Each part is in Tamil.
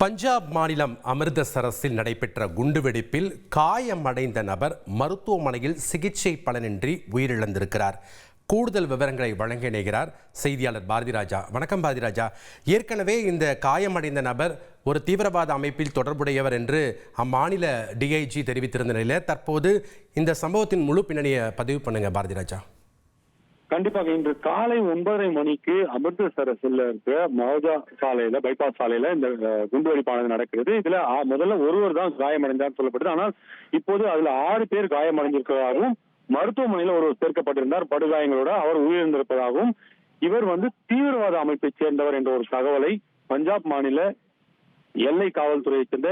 பஞ்சாப் மாநிலம் அமிர்தசரஸில் நடைபெற்ற குண்டுவெடிப்பில் காயமடைந்த நபர் மருத்துவமனையில் சிகிச்சை பலனின்றி உயிரிழந்திருக்கிறார். கூடுதல் விவரங்களை வழங்க இணைகிறார் செய்தியாளர் பாரதிராஜா. வணக்கம் பாரதிராஜா. ஏற்கனவே இந்த காயமடைந்த நபர் ஒரு தீவிரவாத அமைப்பில் தொடர்புடையவர் என்று அம்மாநில டிஐஜி தெரிவித்திருந்த நிலையில் தற்போது இந்த சம்பவத்தின் முழு பின்னணியை பதிவு பண்ணுங்க பாரதிராஜா. கண்டிப்பாக இன்று காலை 9:30 மணிக்கு அமிர்தசரஸில் இருக்கிற மௌஜா சாலையில பைபாஸ் சாலையில இந்த குண்டுவெடிப்பானது நடக்கிறது. இதுல முதல்ல ஒருவர் தான் காயமடைந்தார் சொல்லப்படுது. ஆனால் இப்போது அதுல 6 பேர் காயமடைந்திருப்பதாகவும் மருத்துவமனையில ஒருவர் சேர்க்கப்பட்டிருந்தார் படுகாயங்களோட. அவர் உயிரிழந்திருப்பதாகவும் இவர் தீவிரவாத அமைப்பை சேர்ந்தவர் என்ற ஒரு தகவலை பஞ்சாப் மாநில எல்லை காவல்துறையைச் சேர்ந்த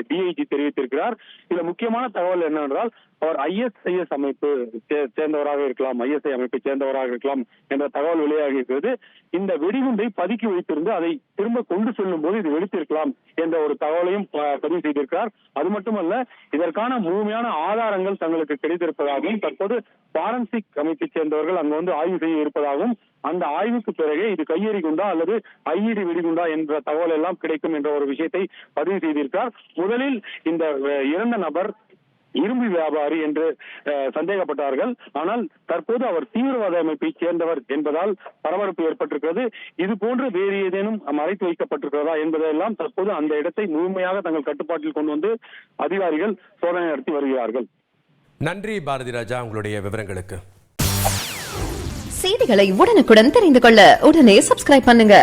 டிஐஜி தெரிவித்திருக்கிறார். இதுல முக்கியமான தகவல் என்னவென்றால் அவர் ISIS அமைப்பு சேர்ந்தவராக இருக்கலாம், ISI அமைப்பை சேர்ந்தவராக இருக்கலாம் என்ற தகவல் வெளியாகி இருக்கிறது. இந்த வெடிகுண்டை பதுக்கி வைத்திருந்து அதை திரும்ப கொண்டு செல்லும் போது இது வெடித்திருக்கலாம் என்ற ஒரு தகவலையும் பதிவு செய்திருக்கிறார். அது மட்டுமல்ல, இதற்கான முழுமையான ஆதாரங்கள் தங்களுக்கு கிடைத்திருப்பதாகவும் தற்போது பாரன்சிக் அமைப்பை சேர்ந்தவர்கள் அங்கு ஆய்வு செய்ய இருப்பதாகவும் அந்த ஆய்வுக்கு பிறகு இது கையெறி குண்டா அல்லது IED வெடிகுண்டா என்ற தகவல் எல்லாம் கிடைக்கும் என்ற ஒரு விஷயத்தை பதிவு செய்திருக்கிறார். முதலில் இந்த இறந்த நபர் இரும்பு வியாபாரி என்று சந்தேகப்பட்டார்கள். ஆனால் தற்போது அவர் தீவிரவாத அமைப்பை சேர்ந்தவர் என்பதால் பரபரப்பு ஏற்பட்டிருக்கிறது. இது போன்று வேறு ஏதேனும் மறைத்து வைக்கப்பட்டிருக்கிறதா என்பதெல்லாம் தற்போது அந்த இடத்தை முழுமையாக தங்கள் கட்டுப்பாட்டில் கொண்டு வந்து அதிகாரிகள் சோதனை நடத்தி வருகிறார்கள். நன்றி பாரதிராஜா உங்களுடைய விவரங்களுக்கு. செய்திகளை உடனுக்குடன் தெரிந்து கொள்ள உடனே சப்ஸ்கிரைப் பண்ணுங்க.